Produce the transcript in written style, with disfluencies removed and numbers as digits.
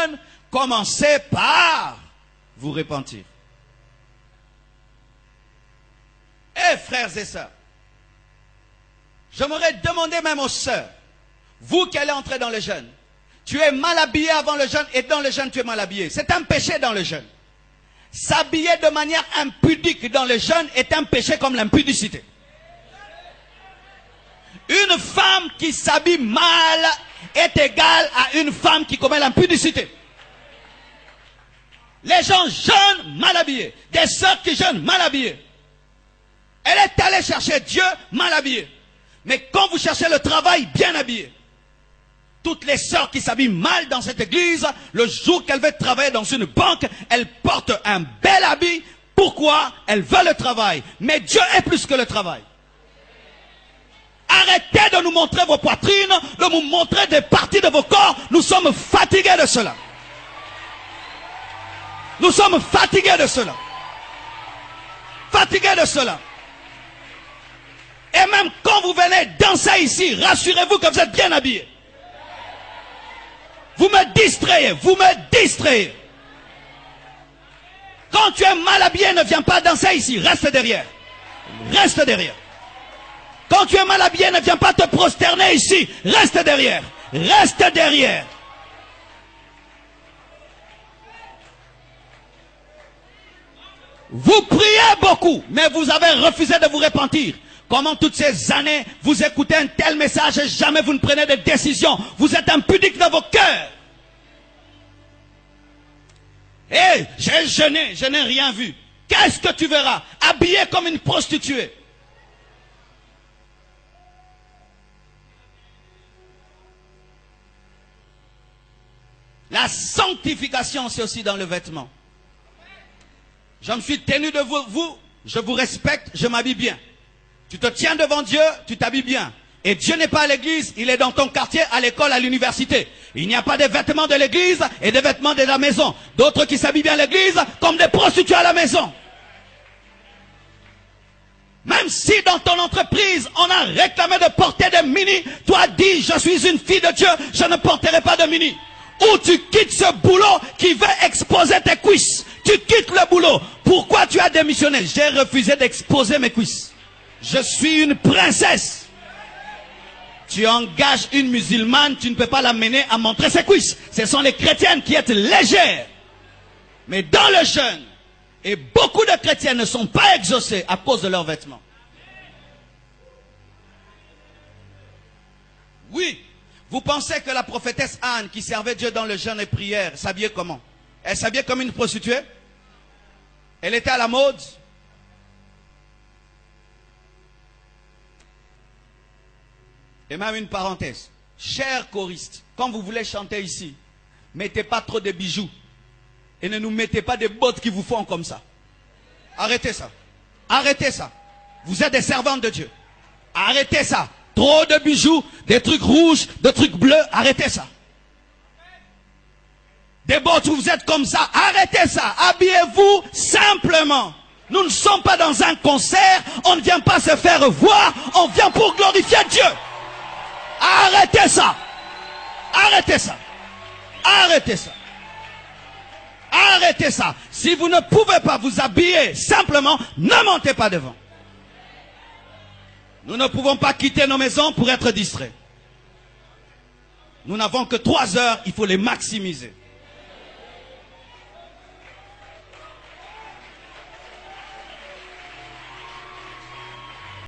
jeûne, commencez par vous repentir. Eh frères et sœurs, j'aimerais demander même aux sœurs, vous qui allez entrer dans le jeûne, tu es mal habillé avant le jeûne et dans le jeûne tu es mal habillé. C'est un péché dans le jeûne. S'habiller de manière impudique dans le jeûne est un péché comme l'impudicité. Une femme qui s'habille mal est égale à une femme qui commet l'impudicité. Les gens jeûnent mal habillés. Des sœurs qui jeûnent mal habillées. Elle est allée chercher Dieu mal habillée. Mais quand vous cherchez le travail bien habillé, toutes les sœurs qui s'habillent mal dans cette église, le jour qu'elles veulent travailler dans une banque, elles portent un bel habit. Pourquoi? Elles veulent le travail. Mais Dieu est plus que le travail. Arrêtez de nous montrer vos poitrines, de nous montrer des parties de vos corps. Nous sommes fatigués de cela. Nous sommes fatigués de cela. Fatigués de cela. Et même quand vous venez danser ici, rassurez-vous que vous êtes bien habillés. Vous me distrayez, vous me distrayez. Quand tu es mal habillé, ne viens pas danser ici, reste derrière. Reste derrière. Quand tu es mal habillé, ne viens pas te prosterner ici, reste derrière. Reste derrière. Vous priez beaucoup, mais vous avez refusé de vous repentir. Comment toutes ces années, vous écoutez un tel message et jamais vous ne prenez de décision. Vous êtes impudique dans vos cœurs. Eh, j'ai jeûné, je n'ai rien vu. Qu'est-ce que tu verras? Habillé comme une prostituée. La sanctification, c'est aussi dans le vêtement. Je me suis tenu de vous, je vous respecte, je m'habille bien. Tu te tiens devant Dieu, tu t'habilles bien. Et Dieu n'est pas à l'église, il est dans ton quartier, à l'école, à l'université. Il n'y a pas de vêtements de l'église et des vêtements de la maison. D'autres qui s'habillent bien à l'église comme des prostituées à la maison. Même si dans ton entreprise, on a réclamé de porter des mini, toi dis, je suis une fille de Dieu, je ne porterai pas de mini. Ou tu quittes ce boulot qui veut exposer tes cuisses. Tu quittes le boulot. Pourquoi tu as démissionné? J'ai refusé d'exposer mes cuisses. Je suis une princesse. Tu engages une musulmane, tu ne peux pas l'amener à montrer ses cuisses. Ce sont les chrétiennes qui sont légères. Mais dans le jeûne, et beaucoup de chrétiens ne sont pas exaucés à cause de leurs vêtements. Oui, vous pensez que la prophétesse Anne, qui servait Dieu dans le jeûne et prière, s'habillait comment? Elle s'habillait comme une prostituée? Elle était à la mode? Et même une parenthèse. Chers choristes, quand vous voulez chanter ici, mettez pas trop de bijoux. Et ne nous mettez pas des bottes qui vous font comme ça. Arrêtez ça. Arrêtez ça. Vous êtes des servantes de Dieu. Arrêtez ça. Trop de bijoux, des trucs rouges, des trucs bleus, arrêtez ça. Des bottes où vous êtes comme ça, arrêtez ça. Habillez-vous simplement. Nous ne sommes pas dans un concert, on ne vient pas se faire voir, on vient pour glorifier Dieu. Arrêtez ça. Arrêtez ça. Arrêtez ça. Arrêtez ça. Si vous ne pouvez pas vous habiller simplement, ne montez pas devant. Nous ne pouvons pas quitter nos maisons pour être distraits. Nous n'avons que 3 heures, il faut les maximiser.